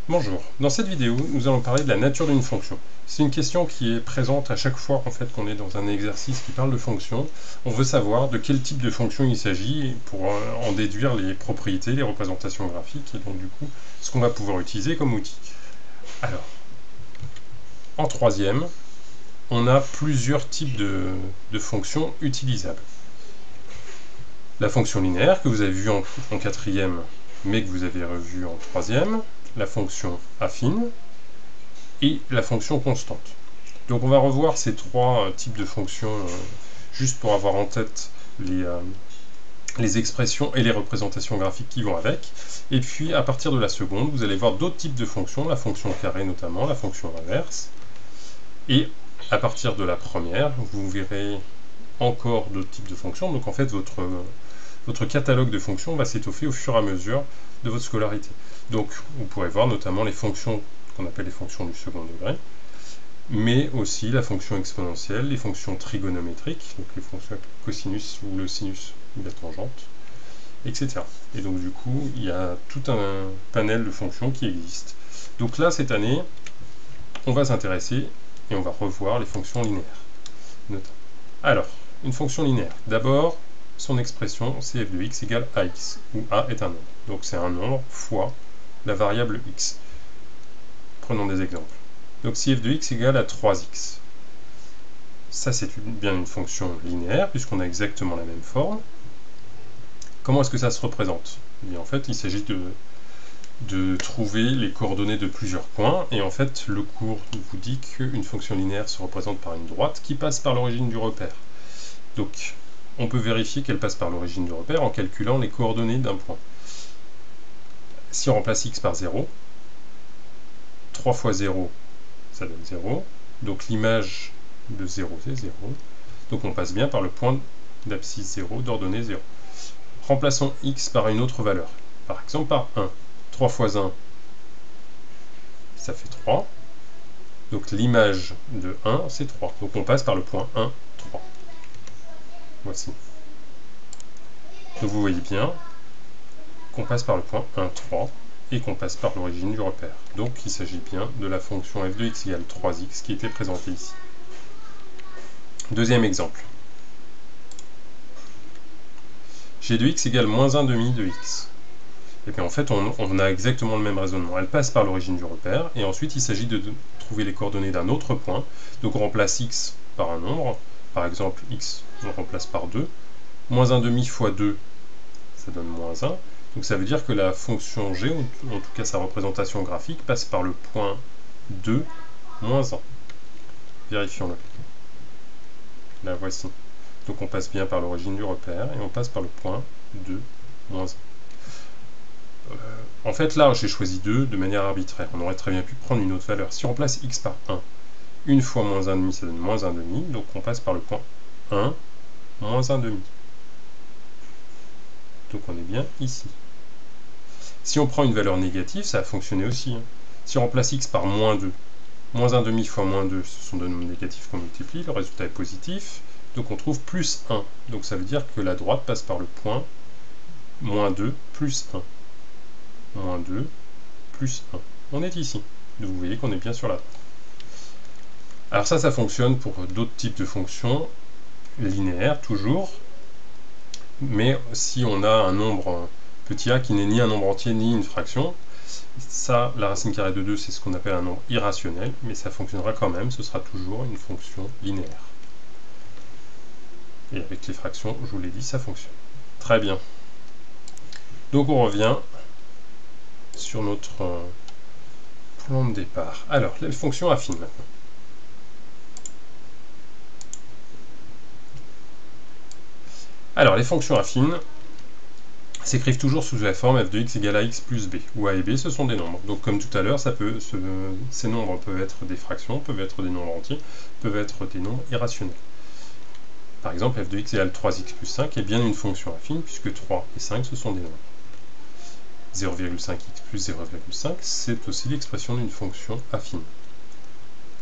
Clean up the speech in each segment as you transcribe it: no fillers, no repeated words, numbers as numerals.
Bonjour, dans cette vidéo, nous allons parler de la nature d'une fonction. C'est une question qui est présente à chaque fois qu'on est dans un exercice qui parle de fonction. On veut savoir de quel type de fonction il s'agit pour en déduire les propriétés, les représentations graphiques et donc du coup ce qu'on va pouvoir utiliser comme outil. Alors, en troisième, on a plusieurs types de fonctions utilisables. La fonction linéaire que vous avez vue en quatrième mais que vous avez revue en troisième, la fonction affine et la fonction constante. Donc on va revoir ces trois types de fonctions juste pour avoir en tête les expressions et les représentations graphiques qui vont avec. Et puis à partir de la seconde, vous allez voir d'autres types de fonctions, la fonction carré notamment, la fonction inverse. Et à partir de la première, vous verrez encore d'autres types de fonctions. Donc en fait, votre catalogue de fonctions va s'étoffer au fur et à mesure de votre scolarité. Donc vous pourrez voir notamment les fonctions qu'on appelle les fonctions du second degré, mais aussi la fonction exponentielle, les fonctions trigonométriques, donc les fonctions avec le cosinus ou le sinus ou la tangente, etc. Et donc du coup, il y a tout un panel de fonctions qui existent. Donc là, cette année, on va s'intéresser et on va revoir les fonctions linéaires. Alors, une fonction linéaire. D'abord, son expression, c'est f de x égale ax, où a est un nombre. Donc c'est un nombre fois la variable x. Prenons des exemples. Donc si f de x égale à 3x, ça c'est bien une fonction linéaire, puisqu'on a exactement la même forme. Comment est-ce que ça se représente? Eh bien, en fait, il s'agit de trouver les coordonnées de plusieurs points, et en fait, le cours vous dit qu'une fonction linéaire se représente par une droite qui passe par l'origine du repère. Donc, on peut vérifier qu'elle passe par l'origine du repère en calculant les coordonnées d'un point. Si on remplace x par 0, 3 fois 0, ça donne 0. Donc l'image de 0, c'est 0. Donc on passe bien par le point d'abscisse 0 d'ordonnée 0. Remplaçons x par une autre valeur. Par exemple par 1. 3 fois 1, ça fait 3. Donc l'image de 1, c'est 3. Donc on passe par le point 1, 3. Voici. Donc vous voyez bien qu'on passe par le point 1, 3 et qu'on passe par l'origine du repère. Donc il s'agit bien de la fonction f de x égale 3x qui était présentée ici. Deuxième exemple. G de x égale moins 1 demi de x. Et bien en fait on a exactement le même raisonnement. Elle passe par l'origine du repère et ensuite il s'agit de trouver les coordonnées d'un autre point. Donc on remplace x par un nombre. Par exemple x on remplace par 2. Moins 1 demi fois 2, ça donne moins 1. Donc ça veut dire que la fonction g, ou en tout cas sa représentation graphique, passe par le point 2, moins 1. Vérifions-le. Là, voici. Donc on passe bien par l'origine du repère, et on passe par le point 2, moins 1. En fait, là, j'ai choisi 2 de manière arbitraire. On aurait très bien pu prendre une autre valeur. Si on remplace x par 1, une fois moins 1 demi, ça donne moins 1 demi. Donc on passe par le point 1, moins 1 demi. Donc on est bien ici. Si on prend une valeur négative, ça a fonctionné aussi. Si on remplace x par moins 2, moins 1 demi fois moins 2, ce sont deux nombres négatifs qu'on multiplie, le résultat est positif, donc on trouve plus 1. Donc ça veut dire que la droite passe par le point moins 2 plus 1. Moins 2 plus 1. On est ici. Donc vous voyez qu'on est bien sur la droite. Alors ça fonctionne pour d'autres types de fonctions linéaires, toujours. Mais si on a un nombre petit a qui n'est ni un nombre entier ni une fraction, ça, la racine carrée de 2, c'est ce qu'on appelle un nombre irrationnel, mais ça fonctionnera quand même, ce sera toujours une fonction linéaire. Et avec les fractions, je vous l'ai dit, ça fonctionne. Très bien. Donc on revient sur notre plan de départ. Alors, les fonctions affines maintenant. Alors, les fonctions affines s'écrivent toujours sous la forme f de x égale à x plus b, où a et b ce sont des nombres. Donc comme tout à l'heure, ces nombres peuvent être des fractions, peuvent être des nombres entiers, peuvent être des nombres irrationnels. Par exemple, f de x égale 3x plus 5 est bien une fonction affine, puisque 3 et 5 ce sont des nombres. 0,5x plus 0,5, c'est aussi l'expression d'une fonction affine.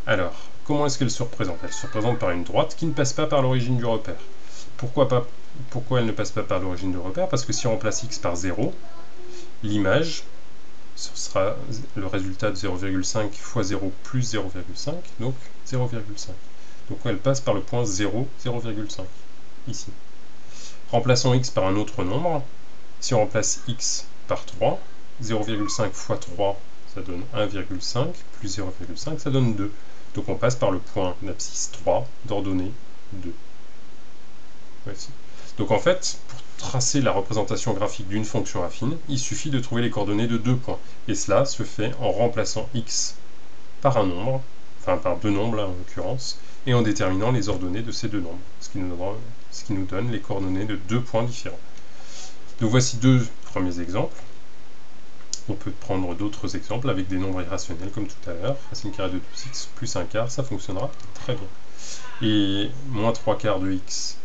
Alors, comment est-ce qu'elle se représente? Elle se représente par une droite qui ne passe pas par l'origine du repère. Pourquoi elle ne passe pas par l'origine du repère? Parce que si on remplace x par 0, l'image ce sera le résultat de 0,5 fois 0 plus 0,5, donc 0,5. Donc elle passe par le point 0, 0,5, ici. Remplaçons x par un autre nombre. Si on remplace x par 3, 0,5 fois 3, ça donne 1,5, plus 0,5, ça donne 2. Donc on passe par le point d'abscisse 3 d'ordonnée 2. Voici. Donc en fait, pour tracer la représentation graphique d'une fonction affine, il suffit de trouver les coordonnées de deux points. Et cela se fait en remplaçant x par un nombre, enfin par deux nombres là, en l'occurrence, et en déterminant les ordonnées de ces deux nombres, ce qui nous donne les coordonnées de deux points différents. Donc voici deux premiers exemples. On peut prendre d'autres exemples avec des nombres irrationnels comme tout à l'heure. Racine carrée de 2x plus 1 quart, ça fonctionnera très bien. Et moins 3 quarts de x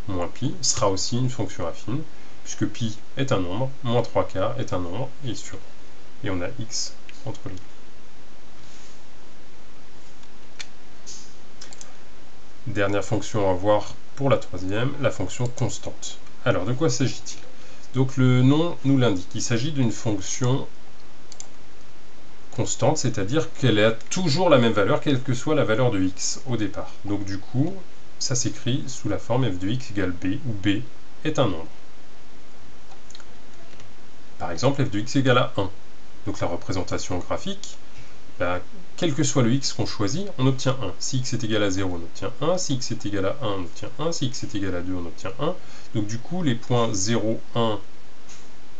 moins pi sera aussi une fonction affine, puisque pi est un nombre, moins 3 quarts est un nombre, et on a x entre les deux. Dernière fonction à voir pour la troisième, la fonction constante. Alors, de quoi s'agit-il? Donc le nom nous l'indique, il s'agit d'une fonction constante, c'est-à-dire qu'elle a toujours la même valeur, quelle que soit la valeur de x au départ. Donc du coup, ça s'écrit sous la forme f de x égale b, où b est un nombre. Par exemple, f de x égale à 1. Donc la représentation graphique, quel que soit le x qu'on choisit, on obtient 1. Si x est égal à 0, on obtient 1. Si x est égal à 1, on obtient 1. Si x est égal à 2, on obtient 1. Donc du coup, les points 0, 1,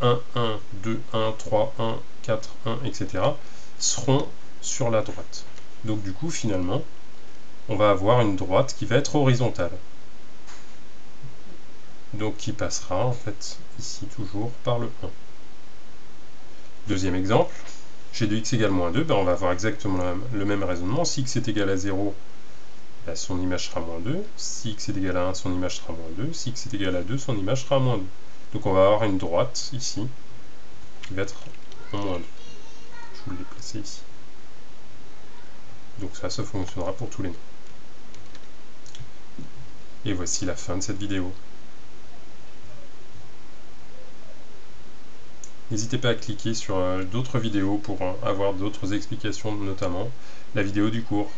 1, 1, 2, 1, 3, 1, 4, 1, etc. seront sur la droite. Donc du coup, finalement, on va avoir une droite qui va être horizontale. Donc qui passera, en fait, ici toujours par le 1. Deuxième exemple, g de x égale moins 2, on va avoir exactement le même raisonnement. Si x est égal à 0, son image sera moins 2. Si x est égal à 1, son image sera moins 2. Si x est égal à 2, son image sera moins 2. Donc on va avoir une droite ici qui va être en moins 2. Je vous l'ai placé ici. Donc ça fonctionnera pour tous les noms. Et voici la fin de cette vidéo. N'hésitez pas à cliquer sur d'autres vidéos pour avoir d'autres explications, notamment la vidéo du cours.